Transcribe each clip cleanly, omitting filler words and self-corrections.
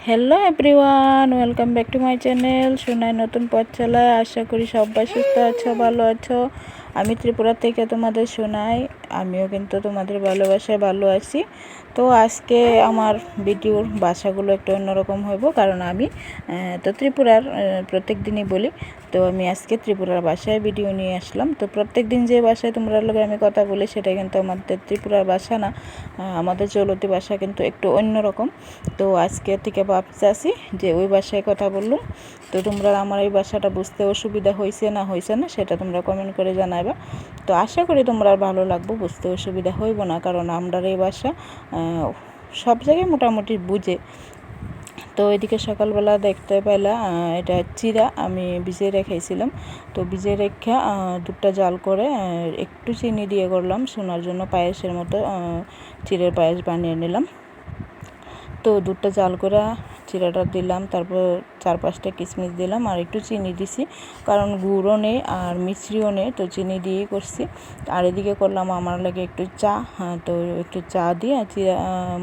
Hello everyone, welcome back to my channel Sonai নতুন পথ চালায়। আশা করি সবাই সুস্থ আছো, ভালো আছো। আমি ত্রিপুরা থেকে তোমাদের সোনাই, আমিও কিন্তু তোমাদের ভালোবাসায় ভালো আছি। তো আজকে আমার ভিডিওর ভাষাগুলো একটু অন্যরকম হইব, কারণ আমি তো ত্রিপুরার প্রত্যেক দিনই বলি। তো আমি আজকে ত্রিপুরার ভাষায় ভিডিও নিয়ে আসলাম। তো প্রত্যেক দিন যে ভাষায় তোমরা লগে আমি কথা বলি সেটা কিন্তু আমাদের ত্রিপুরার ভাষা না, আমাদের চলতি ভাষা কিন্তু একটু অন্যরকম। তো আজকে থেকে ভাবছি আসি যে ওই ভাষায় কথা বললাম। তো তোমরা আমার এই ভাষাটা বুঝতে অসুবিধা হয়েছে না সেটা তোমরা কমেন্ট করে জানাইবা। তো আশা করি তোমরা ভালো লাগবে, বুঝতে অসুবিধা হইব না, কারণ আমরা এই ভাষা সব জায়গায় মোটামুটি বুঝে। তো এদিকে সকালবেলা দেখতে পেলাম এটা চিরা আমি ভিজিয়ে রেখেছিলাম। তো ভিজিয়ে রেখে দুধটা জাল করে একটু চিনি দিয়ে করলাম শোনার জন্য, পায়েসের মতো চিড়ের পায়েস বানিয়ে নিলাম। তো দুধটা জাল করে চিরাটা দিলাম, তারপর 4-5টা কিশমিশ দিলাম আর একটু চিনি দিছি, কারণ গুঁড়ও নেই আর মিশ্রিও নেই, তো চিনি দিয়েই করছি। আর এদিকে করলাম আমার লাগে একটু চা। তো একটু চা দিয়ে চিরা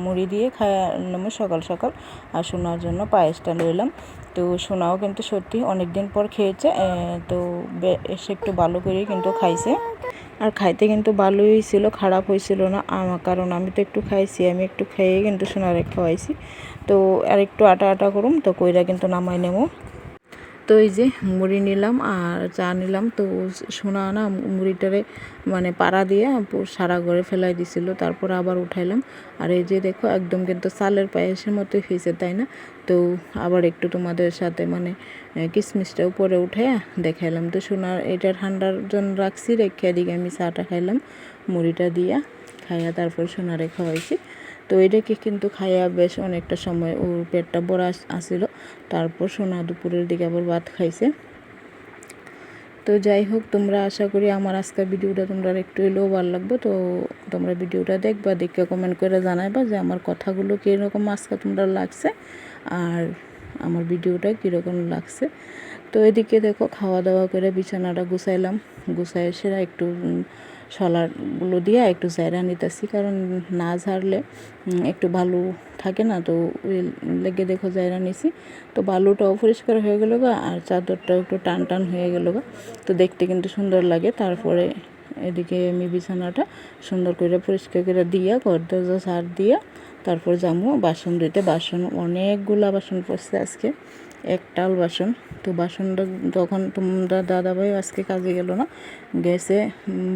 মুড়ি দিয়ে খাওয়ালাম সকাল সকাল, আর শোনার জন্য পায়েসটা লইলাম। তো শোনাও কিন্তু সত্যি অনেক দিন পর খেয়েছে, তো এসে একটু ভালো করেই কিন্তু খাইছে। আর খাইতে কিন্তু ভালোই হয়েছিল, খারাপ হয়েছিল না কারণ আমি তো একটু খাইছি, আমি একটু খেয়েই কিন্তু সোনারে খাওয়াইছি। তো আর একটু আটা আটা করুম তো কইরা কিন্তু নামাই নেব। তো এই যে মুড়ি নিলাম আর চা নিলাম। তো সোনা না মুড়িটারে মানে পাড়া দিয়ে সারা ঘরে ফেলাই দিছিল, তারপর আবার উঠাইলাম। আর এই যে দেখো একদম কিন্তু চালের পায়েসের মতোই হয়েছে, তাই না? তো আবার একটু তোমাদের সাথে মানে কিশমিশটা উপরে উঠে দেখাইলাম। তো সোনার এটা ঠান্ডার জন্য রাখছি, রেখে দিকে আমি চাটা খাইলাম মুড়িটা দিয়া খাইয়া, তারপর সোনারে খাওয়াইছি। তো এটাকে কিন্তু খাইয়া বেশ অনেকটা সময় ওর পেটটা ভরা আসছিল। তারপর সোনা দুপুরের দিকে আবার ভাত খাইছে। তো যাই হোক, তোমরা আশা করি আমার আজকের ভিডিওটা তোমরা একটু এলেও ভালো লাগবে। তো তোমরা ভিডিওটা দেখবা, দেখে কমেন্ট করে জানাইবা যে আমার কথাগুলো কীরকম আজকে তোমরা লাগছে আর আমার ভিডিওটা কীরকম লাগছে। তো এদিকে দেখো খাওয়া দাওয়া করে বিছানাটা গুছাইলাম, গুছাই এসে একটু শলাগুলো দিয়ে একটু জায়রা নিতেছি, কারণ না ঝাড়লে একটু ভালো থাকে না। তো ওই লেগে দেখো জায়রা নিছি। তো বালুটাও পরিষ্কার হয়ে গেল গা, আর চাদরটাও একটু টান টান হয়ে গেল গা, তো দেখতে কিন্তু সুন্দর লাগে। তারপরে এদিকে আমি বিছানাটা সুন্দর করে পরিষ্কার করে দিয়া ঘর দরজা ঝাড় দিয়া তারপর যাবো বাসন ধুইতে। বাসন অনেকগুলা বাসন পড়ছে আজকে, একটাল বাসন। তো বাসনটা যখন তোমরা দাদাভাই আজকে কাজে গেল না, গেছে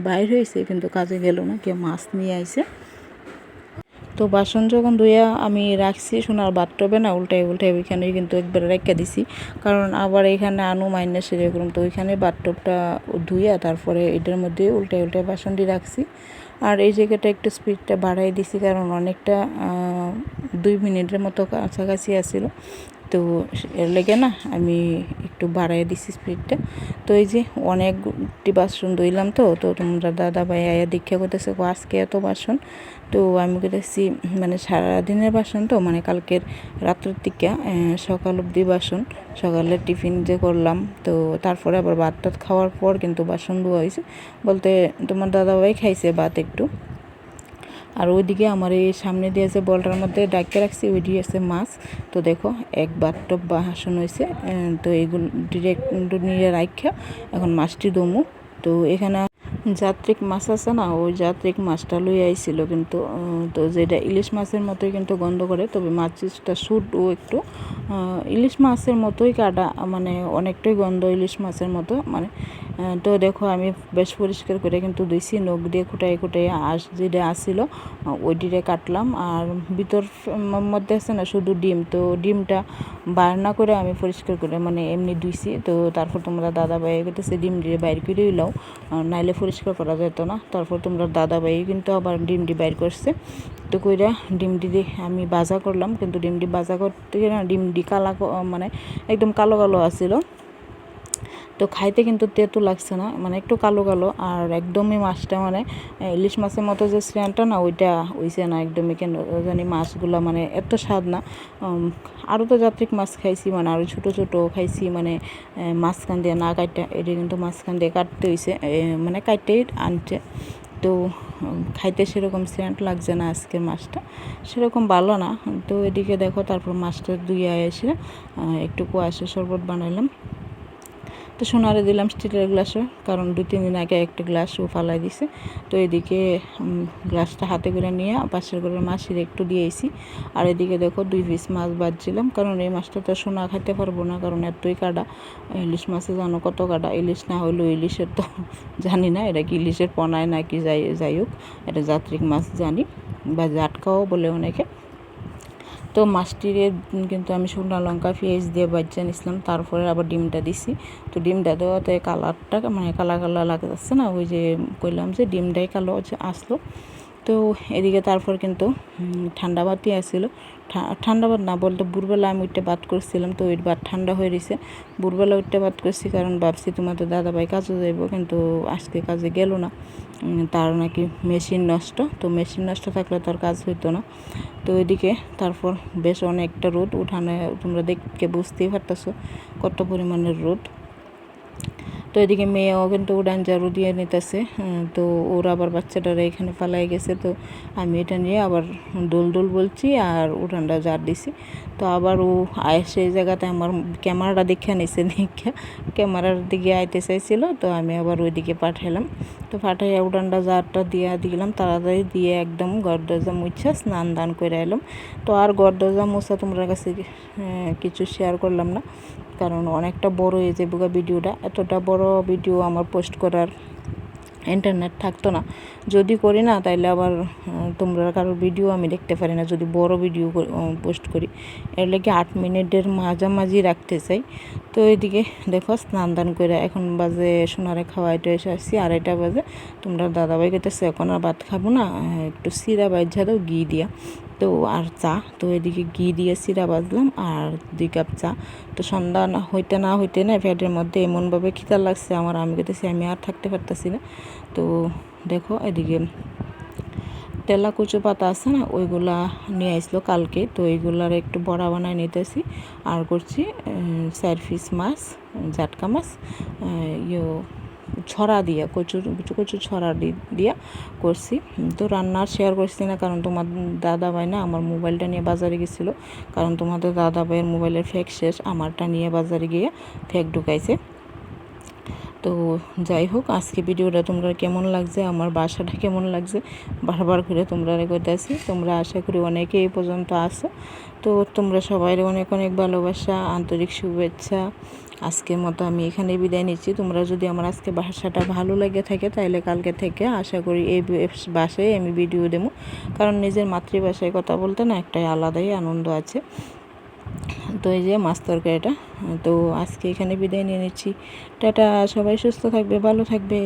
বাইর হয়েছে কিন্তু কাজে গেল না, কেউ মাছ নিয়ে আইছে। তো বাসন যখন ধুইয়া আমি রাখছি সোনার বাথটবে না, উল্টাই ওইখানেই কিন্তু একবার রেখে দিছি, কারণ আবার এখানে আনু মাইনে সেরকম। তো ওইখানে বাথটবটা ধুইয়া তারপরে এটার মধ্যে উল্টাই বাসনটি রাখছি। আর এই জায়গাটা একটু স্পিডটা বাড়াই দিছি, কারণ অনেকটা 2 মিনিটের মতো কাছাকাছি আসছিল। তো এর লেগে না আমি একটু বাড়াই দিছি স্পিডটা। তো এই যে অনেকটি বাসন ধুইলাম। তো তোমরা দাদা ভাই আয়া দীক্ষা করতেছে আজকে এত বাসন। তো আমি করতেছি মানে সারাদিনের বাসন, তো মানে কালকের রাত্রের থেকে সকাল অবধি বাসন, সকালের টিফিন যে করলাম, তো তারপরে আবার ভাত টাত খাওয়ার পর কিন্তু বাসন ধোয়া হয়েছে। বলতে তোমার দাদাভাই খাইছে ভাত একটু। আর ওইদিকে আমার এই সামনে দিয়ে যে বলটার মধ্যে ডাকিয়ে রাখছি ওইটি আছে মাছ। তো দেখো এক বাথটব বাসন হয়েছে। তো এগুলো ডিরেক্ট নিয়ে রাখা এখন মাছটি দমু। তো এখানে যাত্রিক মাছ আছে না, ওই যাত্রিক মাছটা লই আইছিল, কিন্তু তো যেটা ইলিশ মাছের মতোই কিন্তু গন্ধ করে, তবে মাছটা ও একটু ইলিশ মাছের মতোই কাটা, মানে অনেকটাই গন্ধ ইলিশ মাছের মতো মানে। তো দেখো আমি বেশ পরিষ্কার করে কিন্তু ধুইছি, নখ দিয়ে খুঁটাই আঁশ যেটা আসছিল ওইটিরে কাটলাম। আর ভিতর মধ্যে আছে না শুধু ডিম, তো ডিমটা বার না করে আমি পরিষ্কার করে মানে এমনি ধুইছি। তো তারপর তোমরা দাদা ভাই করতেছে ডিম দিয়ে বাইর করেই লাও, নাইলে পরিষ্কার করা যেত না। তারপর তোমরা দাদা ভাই কিন্তু আবার ডিমটি বাইর করছে। তো কইরা ডিমটি দিয়ে আমি ভাজা করলাম, কিন্তু ডিমটি ভাজা করতে গিয়ে না ডিমটি মানে একদম কালো কালো আসছিল। তো খাইতে কিন্তু তেতো লাগছে না, মানে একটু কালো কালো, আর একদমই মাছটা মানে ইলিশ মাছের মতো যে স্ট্যান্ডটা না ওইটা হইছে না একদমই, কেন জানি মাছগুলো মানে এত স্বাদ না। আরও তো যাত্রিক মাছ খাইছি, মানে আরও ছোটো ছোটো খাইছি, মানে মাঝখান দিয়ে না কাটটা, এটা কিন্তু মাঝখান দিয়ে কাটতে হয়েছে, মানে কাটতেই আনছে। তো খাইতে সেরকম সেন্ট লাগছে না, আজকের মাছটা সেরকম ভালো না। তো এদিকে দেখো তারপর মাছটা ধুয়ে এসে একটু কুয়াশা শরবত বানাইলাম। তো সোনারে দিলাম স্টিলের গ্লাসে, কারণ 2-3 দিন আগে একটা গ্লাস ও ফালাই দিছে। তো এদিকে গ্লাসটা হাতে করে নিয়ে পাশের ঘরের মাসির একটু দিয়েছি। আর এদিকে দেখো 2 পিস মাছ বাজছিলাম, কারণ এই মাছটা তো সোনা খাইতে পারবো না, কারণ এতই কাটা। ইলিশ মাছে জানো কত কাটা, ইলিশ না হলেও ইলিশের তো জানি না এটা কি ইলিশের পনায় নাকি যাই হোক, এটা যাত্রিক মাছ জানি, বা জাটকাও বলে অনেকে। তো মাছটিরে কিন্তু আমি শুকনো লঙ্কা পেঁয়াজ দিয়ে বাজ্যা নিছিলাম, তারপরে আবার ডিমটা দিছি। তো ডিমটা দেওয়াতে কালারটা মানে কালা কালা লাগতেছে না, ওই যে কইলাম যে ডিমটাই কালো আসলো। তো এদিকে তারপর কিন্তু ঠান্ডা ভাতই আসছিল। ঠান্ডা ভাত না বলতে ভোরবেলা আমি উঠতে ভাত করছিলাম, তো ওই ভাত ঠান্ডা হয়ে গেছে। ভোরবেলা উঠতে ভাত করছি, কারণ ভাবছি তোমাদের দাদাভাই কাজে যাইব, কিন্তু আজকে কাজে গেল না, তার নাকি মেশিন নষ্ট। তো মেশিন নষ্ট থাকলে তার কাজ হইতো না। তো এদিকে তারপর বেশ অনেকটা রোদ উঠানে, তোমরা দেখে বুঝতেই পারতেছো কত পরিমাণের রোদ। তো এদিকে মেয়েও কিন্তু উড়ান ঝাড়ু দিয়ে নিতেছে। তো ওর আবার বাচ্চাটারা এখানে পালাই গেছে, তো আমি এটা নিয়ে আবার দোল বলছি আর উড়ানটা ঝাড় দিছি। তো আবার ও সেই জায়গাতে আমার ক্যামেরাটা দেখে নিছে, দেখে ক্যামেরার দিকে আইতে চাইছিল, তো আমি আবার ওইদিকে পাঠাইলাম। তো পাঠাইয়া উড়ানটা ঝাড়টা দিয়ে দিলাম, তাড়াতাড়ি দিয়ে একদম ঘর দরজা মুছা স্নান দান করে এলাম। তো আর ঘর দরজা মোছা তোমরা কাছে কিছু শেয়ার করলাম না, কারণ অনেকটা বড় হয়ে যাবে ভিডিওটা। এতটা বড় ভিডিও আমার পোস্ট করার ইন্টারনেট থাকতো না, যদি করি না তাইলে আবার তোমরা কারোর ভিডিও আমি দেখতে পারি না যদি বড় ভিডিও পোস্ট করি। এর লাগে 8 মিনিটের মাঝামাঝি রাখতে চাই। তো এদিকে দেখো স্নান দান করে এখন বাজে সোনারে খাওয়াইতে এসে আসছি 2:30 বাজে। তোমরা দাদাভাই কইতেছে এখন আর ভাত খাবো না, একটু সিরা বাইজা দাও ঘি দিয়া, তো আর চা। তো এদিকে ঘি দিয়ে সিরা বাজলাম আর 2 কাপ চা। তো সন্ধ্যা না হইতে না পেটের মধ্যে এমনভাবে খিদা লাগছে আমার, আমি কইতেছি আমি আর থাকতে পারতেছি না। তো দেখো এদিকে তেলা কচু পাতা আছে না, ওইগুলা নিয়ে আসলো কালকে, তো এইগুলার একটু বড়া বানায় নিতেছি। আর করছি 4 পিস মাছ, জাটকা মাছ, ছড়া দিয়া কচু ছড়া দিয়া করছি। তো রান্না শেয়ার করছি না, কারণ তোমার দাদাভাই না আমার মোবাইলটা নিয়ে বাজারে গেছিলো, কারণ তোমাদের দাদাভাইয়ের মোবাইলের ফেক শেষ, আমারটা নিয়ে বাজারে গিয়ে ফেক ঢুকাইছে। তো যাই হোক, আজকে ভিডিওটা তোমরা কেমন লাগছে, আমার বাসাটা কেমন লাগছে বারবার করে তোমরা কইতাছি। তোমরা আশা করি অনেকে এই পর্যন্ত আসো। তো তোমরা সবাই অনেক অনেক ভালোবাসা, আন্তরিক শুভেচ্ছা। আজকের মতো আমি এখানে বিদায় নিচ্ছি। তোমরা যদি আমার আজকে ভাষাটা ভালো লেগে থাকে তাহলে কালকে থেকে আশা করি এই ভাষায় আমি ভিডিও দেবো, কারণ নিজের মাতৃভাষায় কথা বলতে না একটা আলাদাই আনন্দ আছে। তো এই যে মাছ তরকারিটা, তো আজকে এখানে বিদায় নিয়ে নিচ্ছি। টাটা, সবাই সুস্থ থাকবে, ভালো থাকবে।